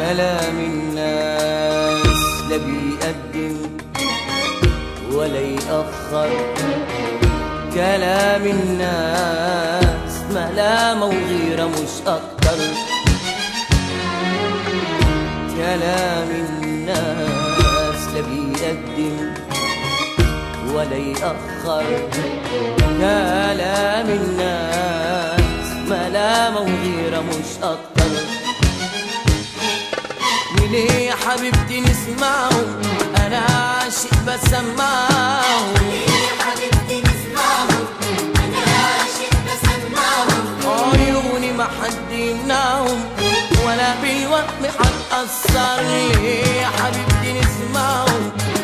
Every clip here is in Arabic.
كلام الناس لا بيقدم ولا يأخر، كلام الناس ملامة وغيرة مش أكتر، كلام الناس لا بيقدم ولا يأخر، كلام الناس ملامة وغيرة مش أكتر. وليه يا حبيبتي نسمعهم أنا عاشق بسمعهم، ليه يا حبيبتي نسمعهم أنا عاشق بسمعهم، عيوني ما حد يمنعهم ولا بالوهم هتأثر. ليه يا حبيبتي نسمعهم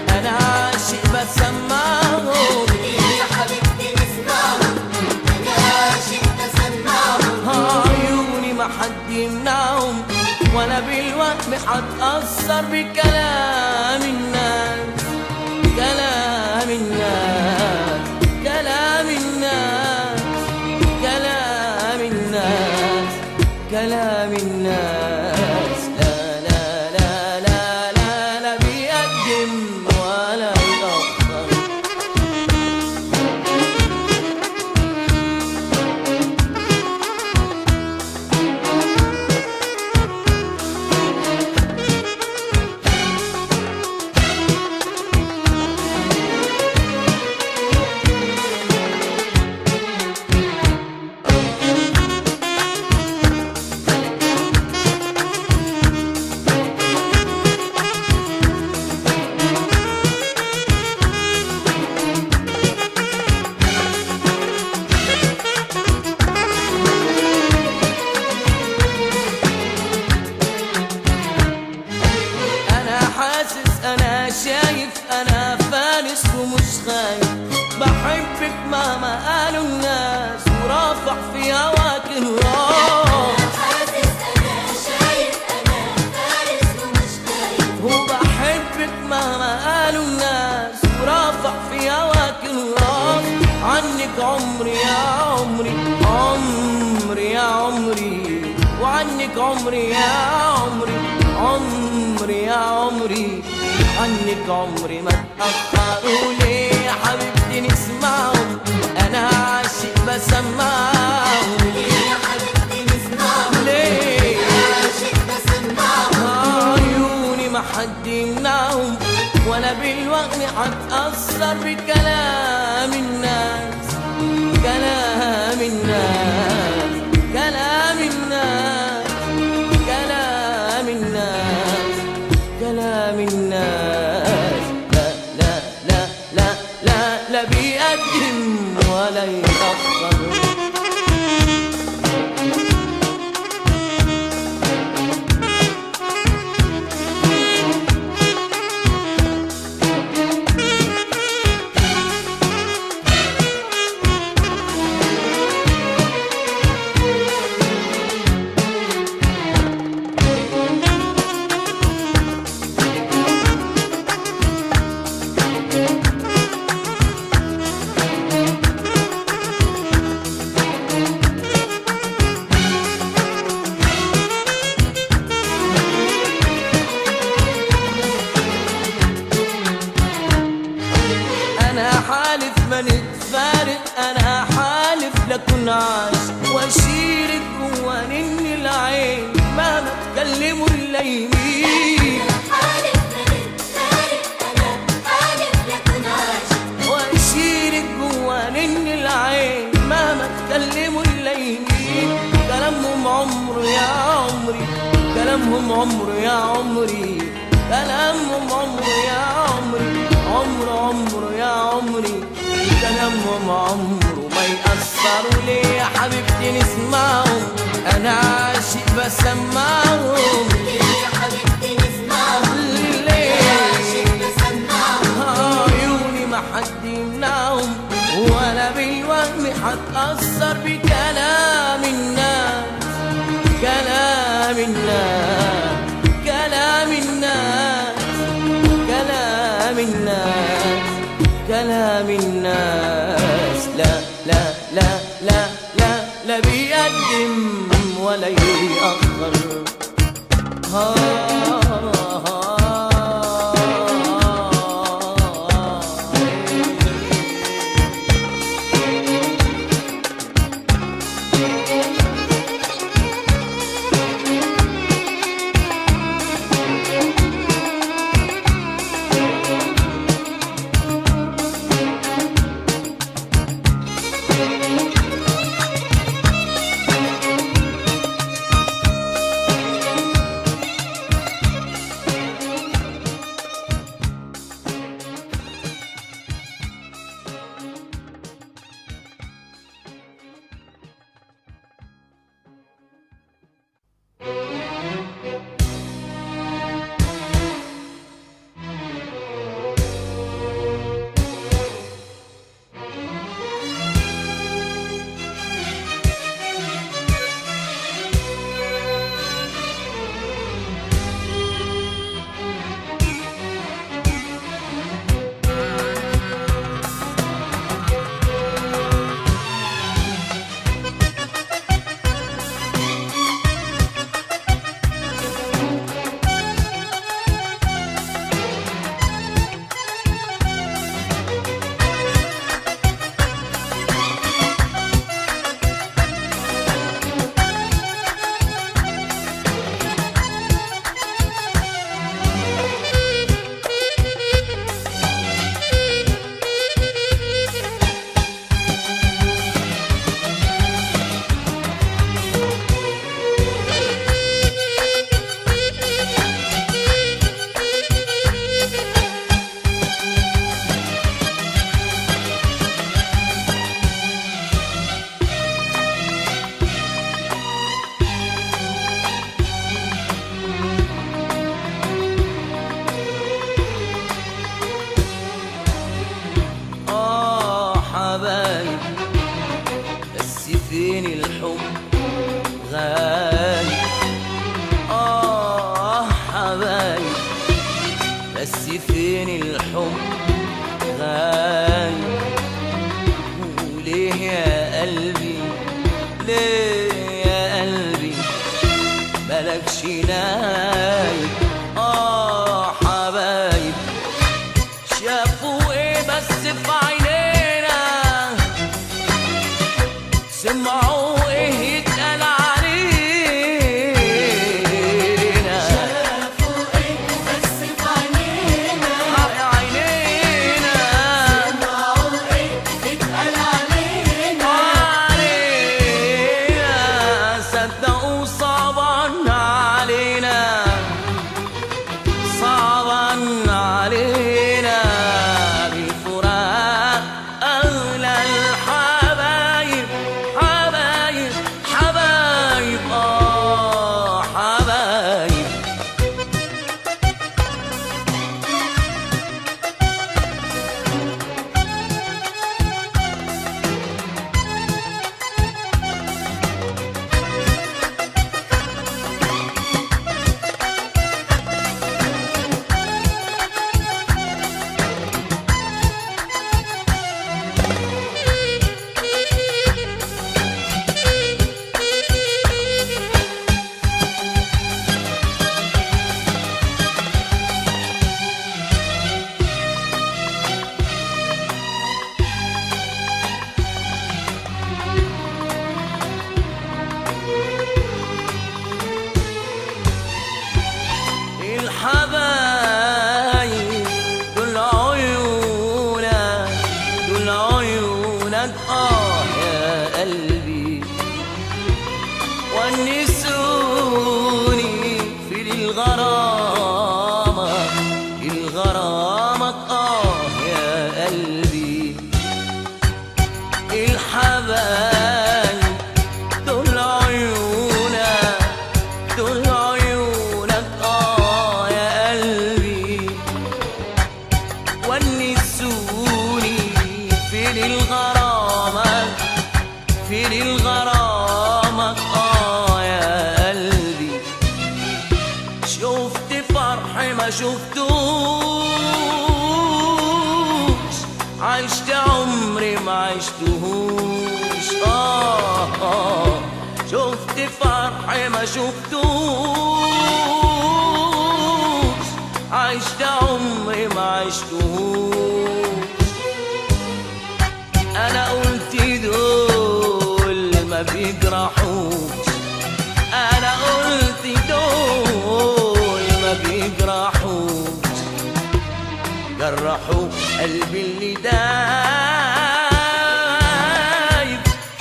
أنا عاشق بسمعهم، ليه يا حبيبتي نسمعهم أنا عاشق بسمعهم، عيوني ما حد يمنعهم ولا بالوهم هتأثر بكلام الناس، كلام الناس، كلام الناس، كلام الناس، كلام الناس. لا لا لا لا لا لا بيقدم ولا يأخر. أنا شايف أنا فارس ومش خايف، بحبك مهما قالوا الناس ورافع في هواك الراس. أنا حاسس أنا شايف أنا فارس ومش خايف، وبحبك مهما قالوا الناس ورافع في هواك الراس. عنك عمري يا عمري، عمري يا عمري، وعنك عمري يا عمري، عمري يا عمري، عنك عمري ما اتأخروا. ليه يا حبيبتي نسمعهم أنا عاشق بسمعهم، ليه يا حبيبتي نسمعهم ليه عاشق بسمعهم، عيوني ما حد يمنعهم ولا بالوغم هتأثر بكلام الناس، كلام الناس، كلام الناس، كلام الناس، كلام الناس. لا لا لا لا لا لا بيقدم ولا يأخر. أنا حالف ما نتفارق، أنا حالف لكن عاش وأشيرك جوا نن العين مهما تكلموا الليمين. حالف ما نتفارق أنا حالف لكن عاشق، وأشيرك جوا نن العين مهما تكلموا الليمين. كلامهم عمر يا عمري، كلامهم عمر يا عمري، كلامهم عمر يا عمري، عمر عمر يا عمري، كلامهم عمره ما يأثروا. ليه يا حبيبتي نسمعهم أنا عاشق بسمعهم، ليه يا حبيبتي نسمعهم عاشق ليه بسمعهم، عيوني ما حد يمنعهم ولا بالوهم هتأثر بكلام الناس، كلام الناس، كلام الناس، كلام الناس، كلام الناس. لا لا لا لا لا لا بيقدم ولا يأخر. فين الحب غالي؟ حبايب بس فين الحب غالي؟ وليه يا قلبي ليه يا قلبي مالكش نايب؟ حبايب شافوا ايه بس في عينينا؟ سمعوا ايه يتقال علينا؟ شافوا ايه بس في عينينا؟ عينينا سمعوا ايه يتقال علينا؟ صدقوا صعبان علينا، صعبان علينا بالفراق. أغلى الحبايب حبايب حبايب حبايب. الحبايب دول عيونك، دول عيونك يا قلبي، ونسوني في الغرامة، الغرامة يا قلبي. الحبايب دول عيونك، دول عيونك يا قلبي، ونسوني في الغرامة، في الغرامة يا قلبي. شفت فرح ما شفتوش، عشت عمري ما عشتهوش. شفت فرح ما شفتوش، عشت عمري ما عشتهوش. انا قلت دول ما بيجرحوش، انا قلت دول ما بيجرحوش، جرحوا قلبي اللي دايب.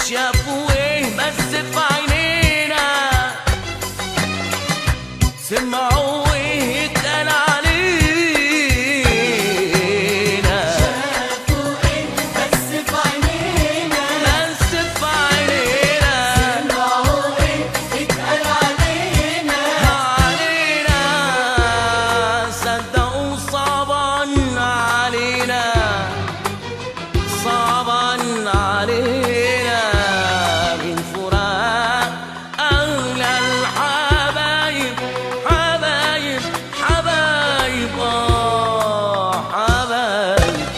شافوا ايه بس في عينينا، سمعوا ايه اتقال علينا. شافوا إيه بس في عينينا، بس في عينينا سمعوا إيه اتقال علينا. علينا، صدقوا صعبان علينا، صعبان علينا من فراق أغلى الحبايب. حبايب حبايب حبايب.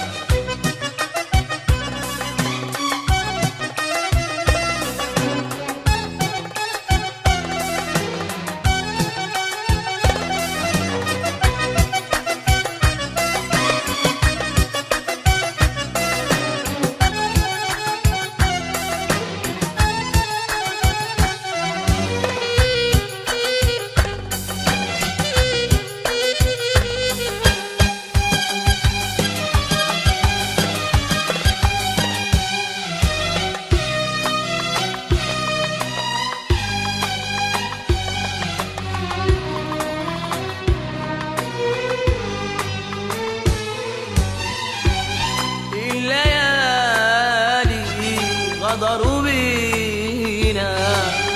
الليالي غدروا بينا،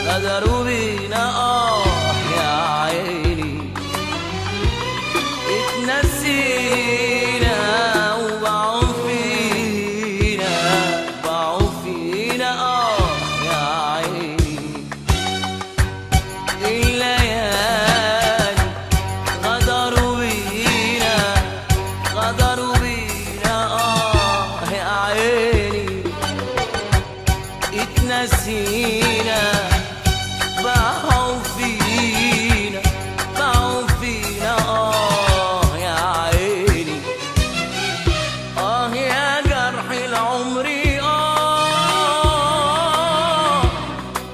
غدروا بينا يا عيني. اتنسينا وباعوا فينا، باعوا فينا يا عيني. الليالي غدروا بينا، غدروا بينا يا عيني. اتنسينا باعوا فينا، باعوا فينا يا عيني. يا جرح العمر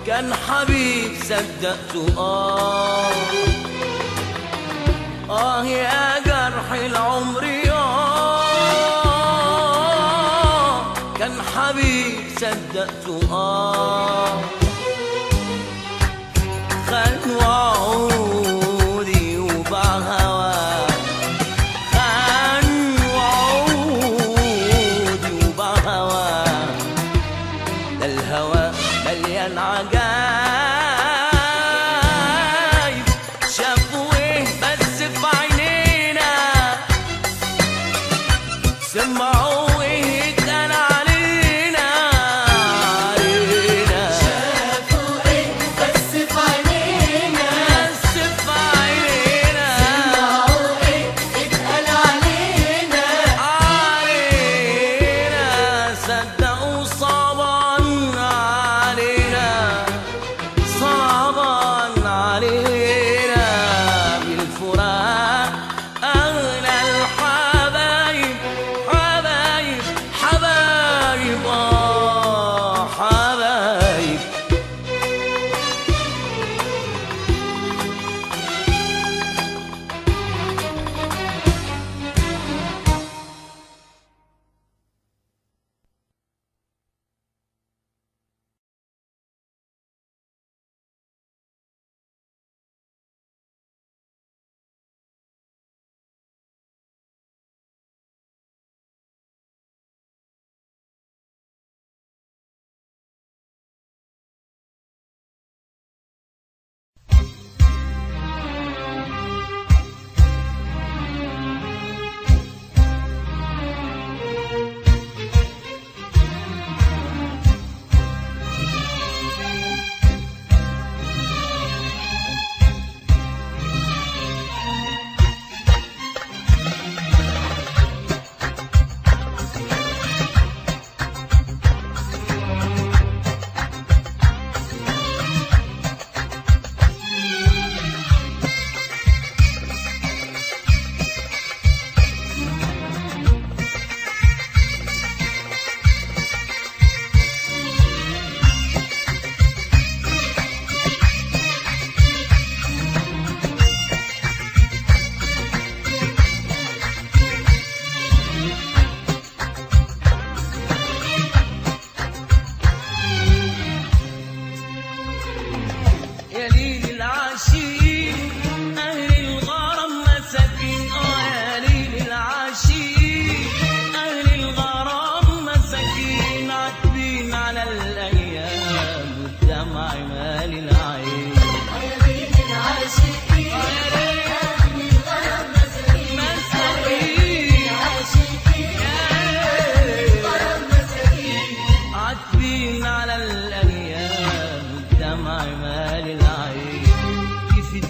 كان حبيب صدقته يا جرح العمر كان حبيب صدقته خان وعودي وباع هواه، خان وعودي وباع هواه. ده الهوى مليان عجايب.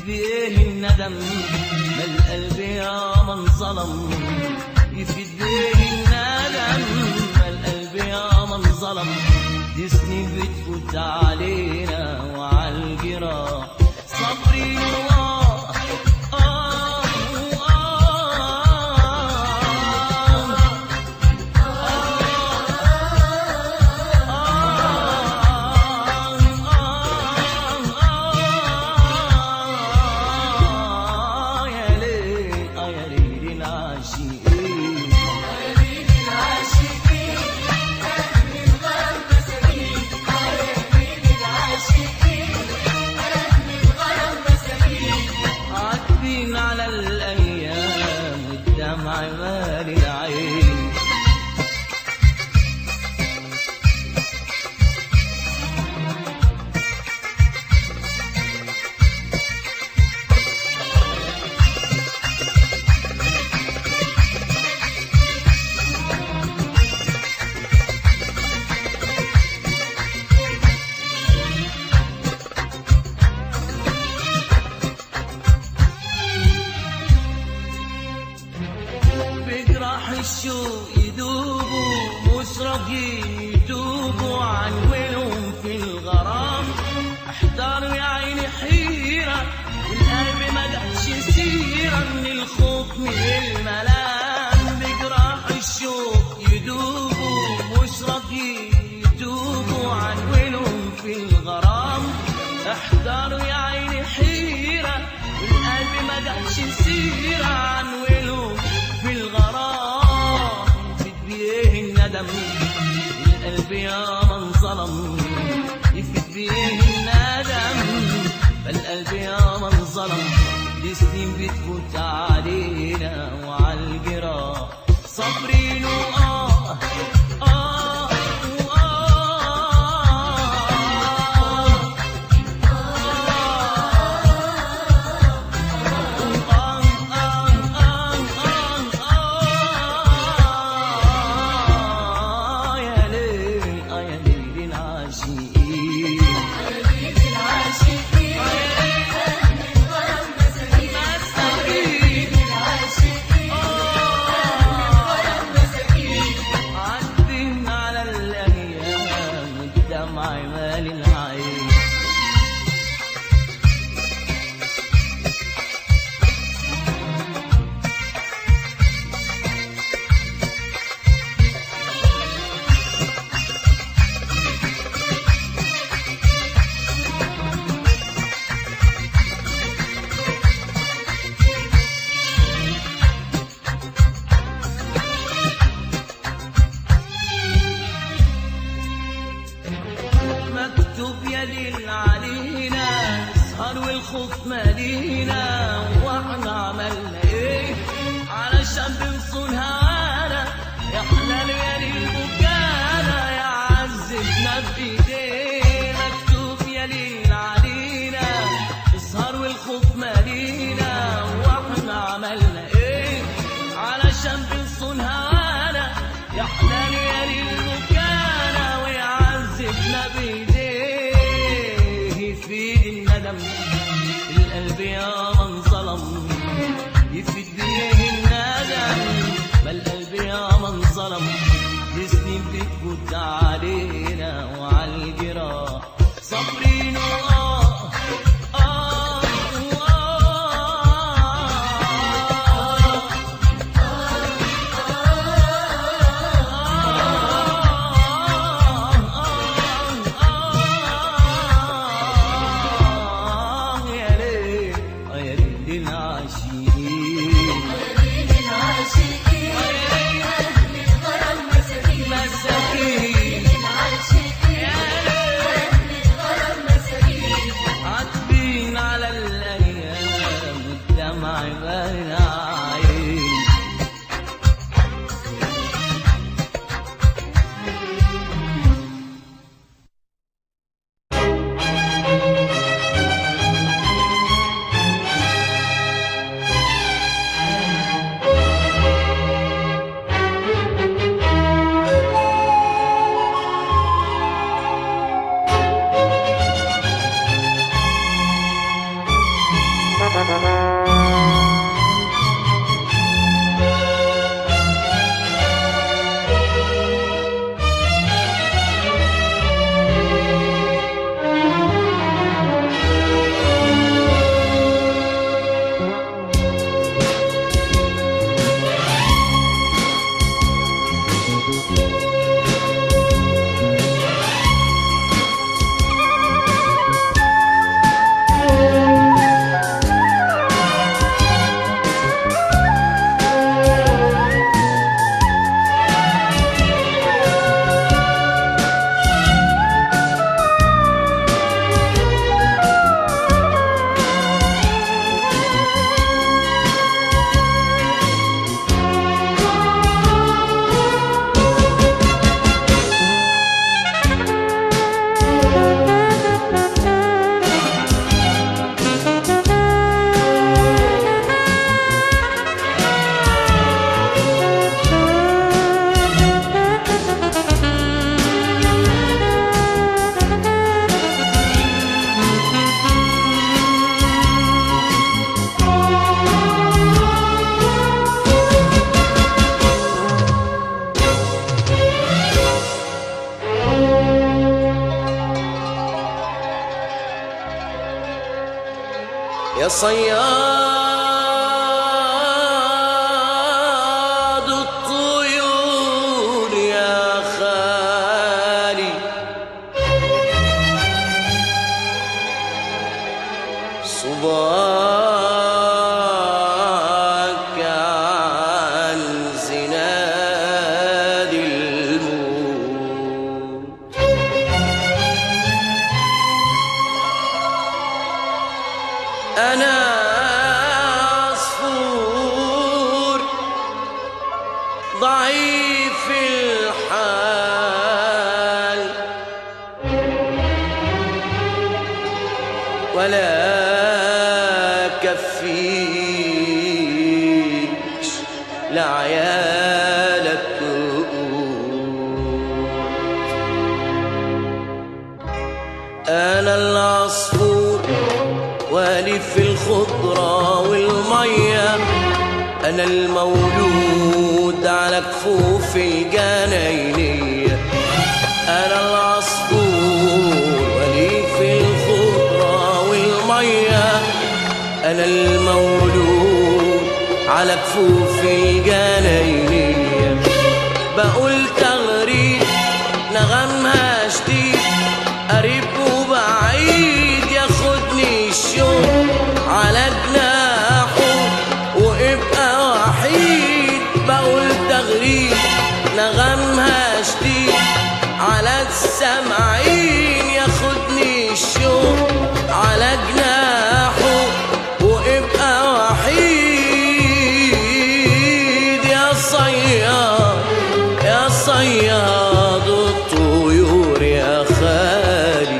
بيه الندم، ما القلب يا من ظلم. يفيد بيه الندم، ما القلب يا من ظلم. دي سنين بتفوت علينا وعالجراح صبري على الأيام والدمع مال العين. الشوق يدوبوا مش راضيين يتوبوا عن ولهم في الغرام. احتاروا يا عيني حيرة والقلب ما جابش سيرة من الخوف من الملام. بجراح الشوق يدوبوا مش راضيين يتوبوا عن ولهم في الغرام. احتاروا يا عيني حيرة والقلب ما جابش سيرة عن ولهم في الغرام. الندم القلب يا من ظلم. يفيد بيه الندم، فالقلب يا من ظلم. دي سنين بتفوت علينا وعالجراح صابرين علينا. سهر والخوف مالينا واحنا عملنا ايه علشان بنصون هوانا. يا حلال يا للبكانا يا عزتنا بايديه. مكتوب يا ليل علينا. السهر والخوف مالينا واحنا عملنا ايه علشان بنصون هوانا. يا حلال يا للبكانا ويا عزتنا بايديه. يفيد الندم القلب يا من ظلم. يفيد بيه الندم ما القلب يا من ظلم. دي سنين بتفوت علينا وعالجراح صابرين يا صياد الطيور يا خالي صباك عن زناد الموت. أنا عصفور ضعيف الحال ولا كفيش لعيالك أنا العصفور والي في الخضرة والمية، أنا المولود على كفوف الجناينية. أنا العصفور والي في الخضرة والمية، أنا المولود على كفوف الجناينية. بقول تغريد نغمها شديد قريب وبعيد ياخدني الشوق على جناحه وابقى وحيد. بقول تغريد نغمها شديد على السامعين ياخدني الشوق على جناحه وابقى وحيد. يا صياد يا صياد الطيور يا خالي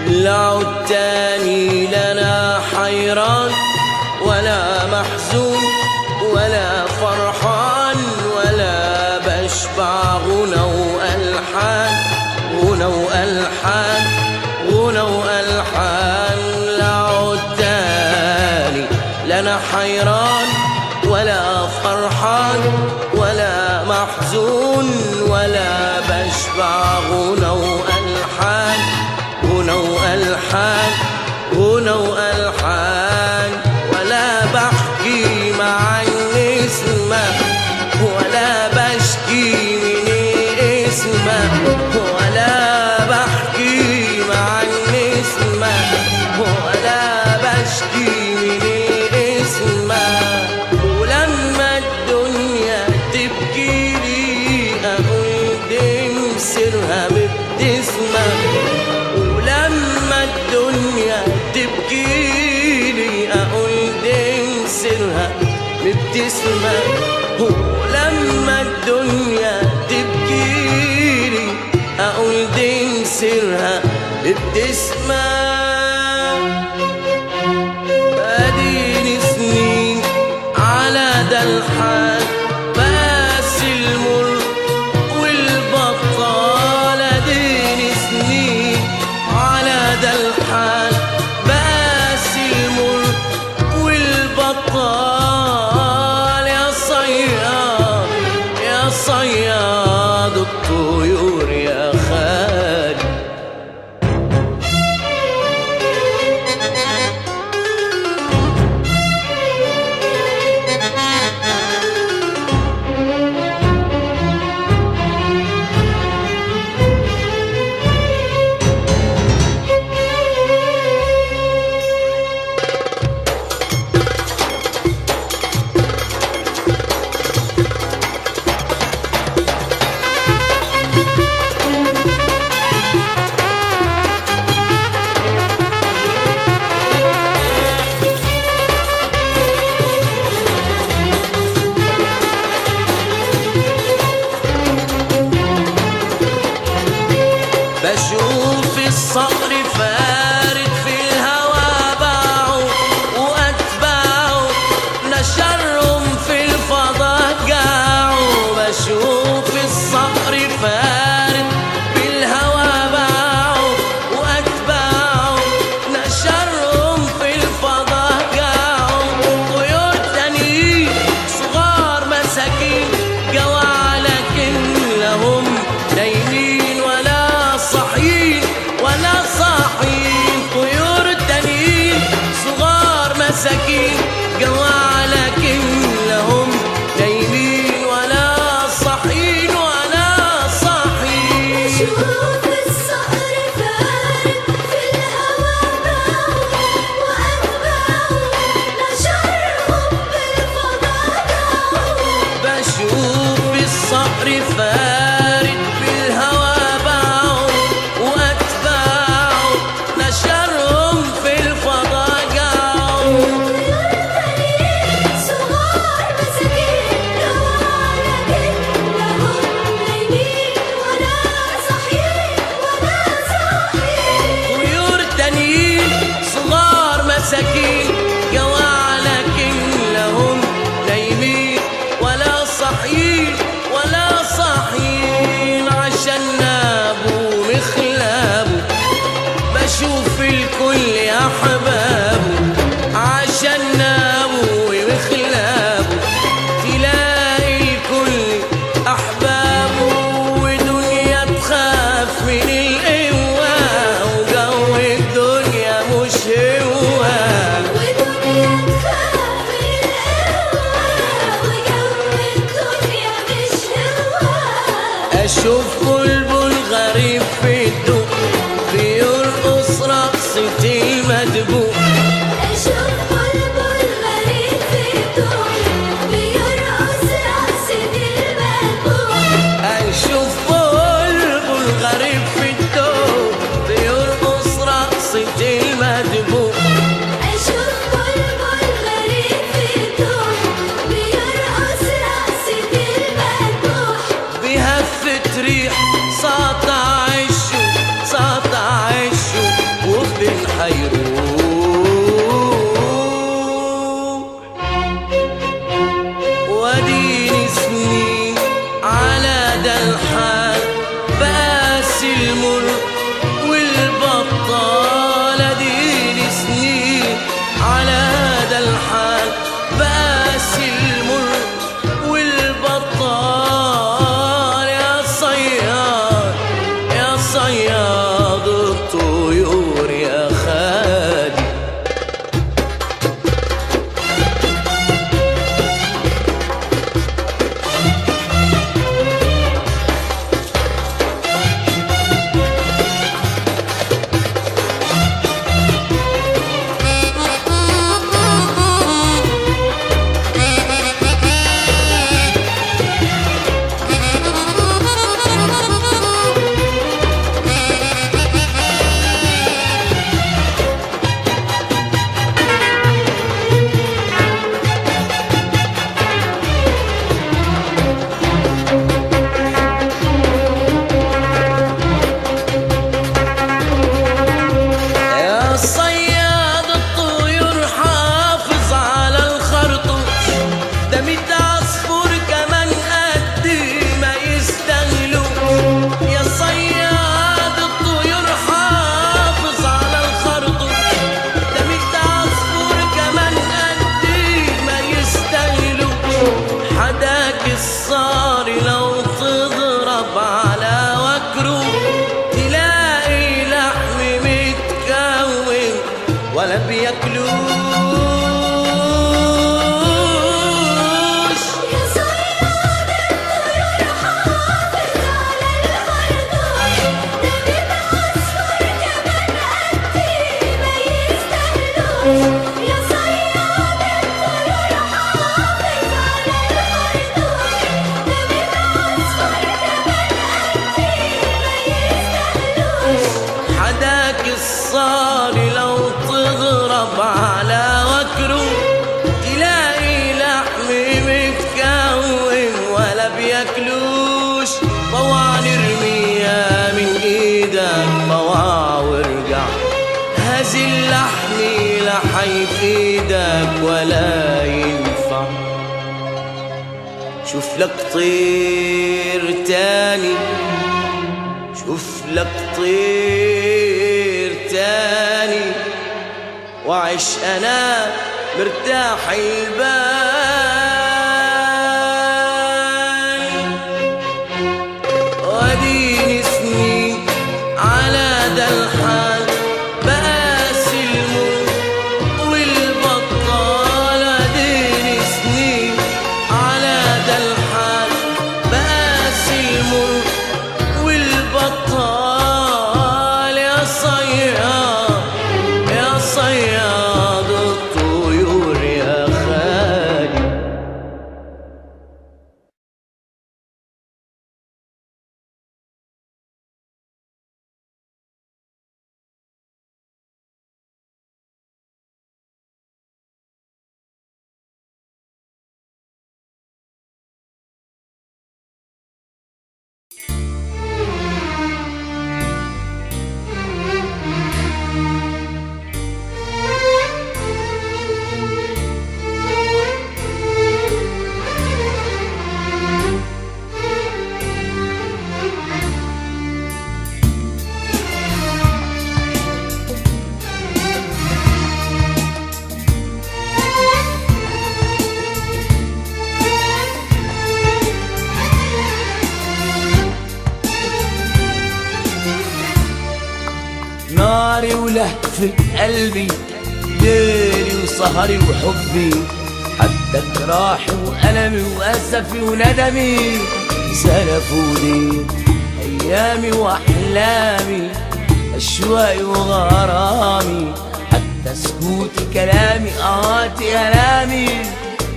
العود تاني لنا حيران ولا محزون ولا فرحان ولا بشبع غنى وألحان غنى وألحان غنى وألحان. العود تاني لنا حيران ولا فرحان ولا محزون ولا بشبع غنى وألحان غنى وألحان غنى وألحان. ولا بحكي مع النسمة ولا بشكي من اسمه ولا بحكي مع النسمة ولا بشكي من الاسمة. ولما الدنيا تبكي لي أقول دي مسيرها مبتسمة. ولما الدنيا تبكي لي أقول دي مسيرها مبتسمة. ولما الدنيا تبكي لي أقول دي مسيرها مبتسمة. اديني سنين على ده الحال بس المر والبطال. اديني سنين على ده الحال بس المر والبطال. يا صياد يا صياد الطيور يا خالي. بشوف الصقر فارد في الهوى باعه وأتباعه نشرهم في الفضاء جاعوا. بشوف الصقر فارد في الهوى باعه وأتباعه نشرهم في الفضاء جاعوا. طيور تانيين صغار مساكين جوا لكن لهم نايمين ولا صاحيين ولا صاحيين. طيور تانيين صغار مساكين جوا لكن لهم نايمين ولا صاحيين ولا صاحيين. بشوف الصقر فارد في الهوى باعوا وأتباعوا نشرهم بالفضاء جاعوا. بشوف الصقر فارد في الهوى باعوا وأتباعوا نشرهم في الفضاء جاعوا. صغار مساكين جوا لكن لهم نايمين ولا صاحيين ولا صاحيين. طيور تانيين صغار مساكين جوا لكن لهم نايمين ولا صاحيين ولا صاحيين. عشان نابو مخلابه بشوف الكل أحبابه. عشان نابو مخلابه تلاقي الكل أحبابه. ودنيا تخاف من القوة وجو الدنيا مش هوا. ودنيا تخاف من القوة وجو الدنيا مش هوا. أشوف بلبل غريب في الدق بيرقص رقصة المدبوق. أشوف بلبل غريب في الدق بيرقص رقصة المدبوح. أشوف بلبل غريب في الدق بيرقص رقصة المدبوق. أشوف بلبل غريب في الدق بيرقص رقصة المدبوح. بهفة ريح ساطع الشوق ساطع الشوق وفين حيروح. ولا بياكلوش. يا صياد الطيور حافظ على الخرطوم، ده بيبقى أصفر كمان قدي ما يستاهلوش. يا صياد الطيور حافظ على الخرطوم، ده بيبقى أصفر كمان قدي ما يستاهلوش. حداك الصاري لو تغرب على وكره تلاقي لحم متكون ولا بياكلوش. طوع نرميها من ايدك طوع وارجع، هذه اللحم لا حيفيدك ولا ينفع. شوف لك طير تاني، شوف لك طير تاني، وعيش انا مرتاح البال. واديني سنين على ده الحال، بقاسي المر والبطال. اديني سنين على ده الحال، بقاسي المر والبطال. يا صياد يا صياد الطيور يا خالي. ناري ولهفة قلبي، ليلي وسهري وحبي، حتى جراحي وألمي وأسفي وندمي سلفوني. أيامي وأحلامي، أشواقي وغرامي، حتى سكوتي كلامي قهاتي ألامي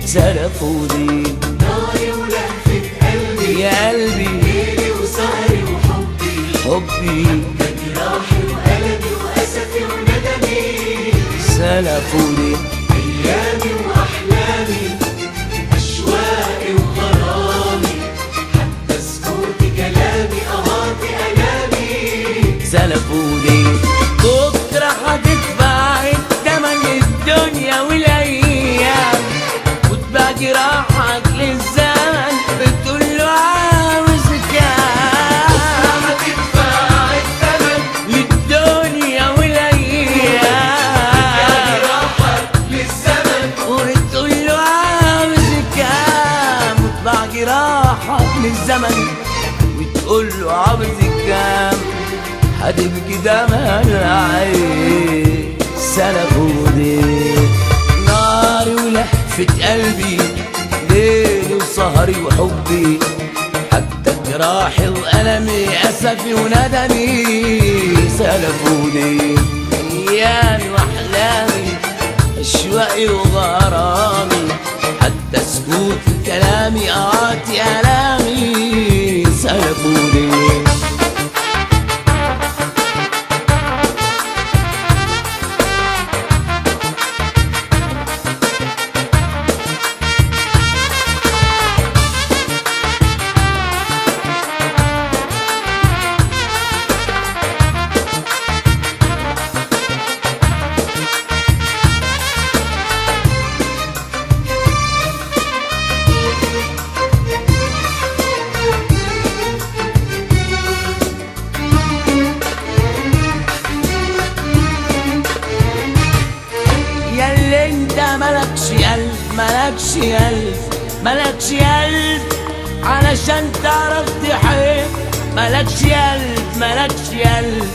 سلفوني. ناري ولهفة قلبي، يا قلبي ليلي وسهري وحبي، حبي جراحي وألمي وأسفي وندمي سلفوني. أيامي وأحلامي، أشواقي وغرامي، حتى سكوتي كلامي قهاتي ألامي سلفوني. بكرة هتدفع التمن الدنيا والأيام، وتبقى جراحك للزمن بتقول له عاوز كام. هتدفع الثمن للدنيا والأيام، جراحك للزمن وتقول له عاوز كام. وتبقى جراحك للزمن وتقول له عاوز كام. هتبكي دمع العين سلفوني. ناري ولهفة قلبي، ليلي وسهري وحبي، حتى جراحي وألمي أسفي وندمي سلفوني. أيامي وأحلامي، أشواقي وغرامي، حتى سكوت كلامي قهاتي ألامي سلفوني. ملكش قلب ملكش قلب علشان تعرف تحب، ملكش قلب ملكش قلب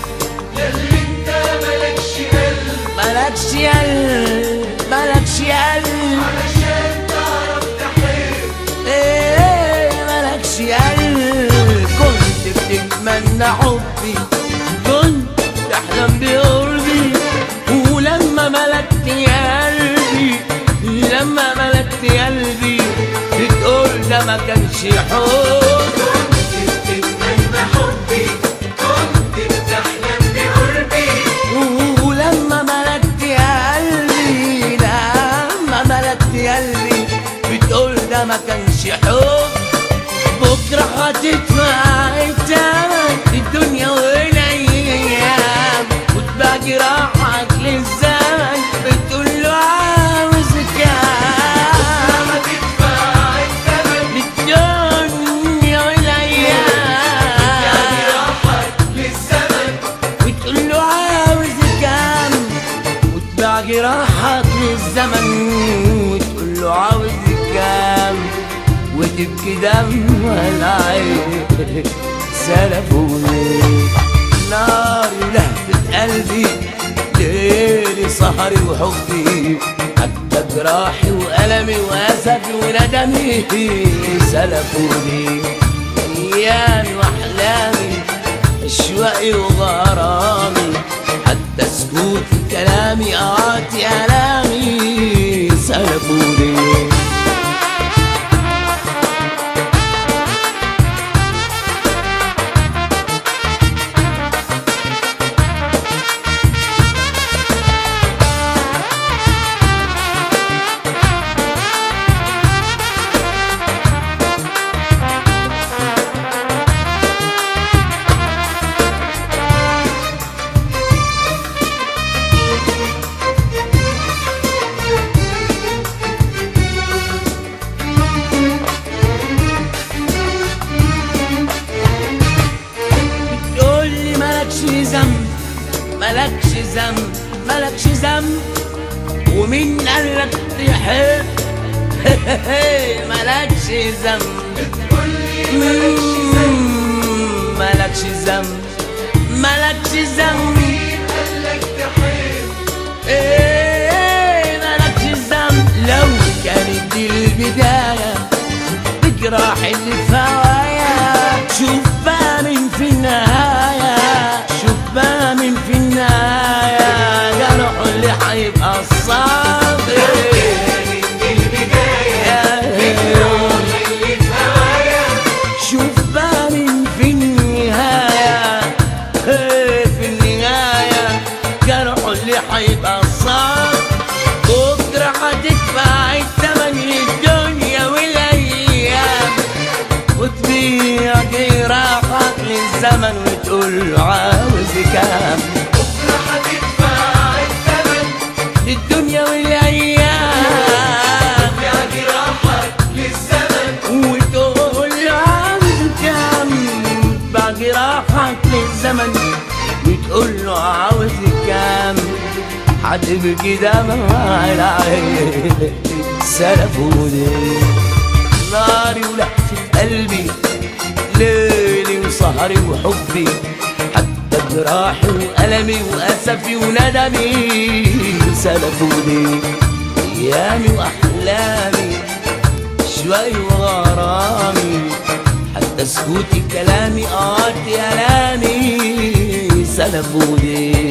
ياللي انت ملكش قلب ملكش قلب ملكش قلب علشان تعرف تحب ايه ملكش قلب كنت بتتمنى حبي كنت تحلم بقربي ولما ملكت قلبي لما ملكت قلبي بتقول ده ما كانش حب تتمنى حبي كنت بتحلم بقربي ولما ملكت قلبي لما ملكت قلبي بتقول ده ما كانش حب بكرة هتدفع التمن الدنيا والايام وتبقى جراحك للزمن بتقول له عاوز كام هتدفع الثمن للدنيا والايام راحك للزمن بتقول له عاوز كام وتباع جراحك للزمن وتقول له عاوز كام وتبكي دم العين سلفوني ناري ولهفة قلبي ليلي سهري وحبي حتى جراحي وألمي وأسفي وندمي سلفوني أيامي وأحلامي أشواقي وغرامي حتى سكوت كلامي قاطي ألامي سلفوني بتقولي مالكش ذنب مالكش ذنب مالكش ذنب ومين قالك تحب مالكش ذنب مالكش ذنب مالكش ذنب قالك تحب ايه مالكش ذنب لو كانت دي البداية تجرح اللي في هوايا شوف بقى من في النهاية شوف بقى من في النهاية جرحه اللي هيبقى الصابر كانت دي البداية اللي في هوايا شوف بقى من في النهاية في النهاية جرحه اللي هيبقى الصابر بكرة هتدفع الثمن للدنيا والأيام وتبيع جراحك للزمن وتقول عاوز كام بكرة هتدفع الثمن للدنيا والأيام يا جراحك للزمن وتقول عاوز كام تبيع جراحك للزمن وتقول له عاوز كام هتبكي دمع العين سلفوني ناري ولهفة قلبي ليلي وسهري وحبي حتى جراحي وألمي وأسفي وندمي سلفوني أيامي وأحلامي أشواقي وغرامي حتى سكوتي كلامي قاطي ألامي سلفوني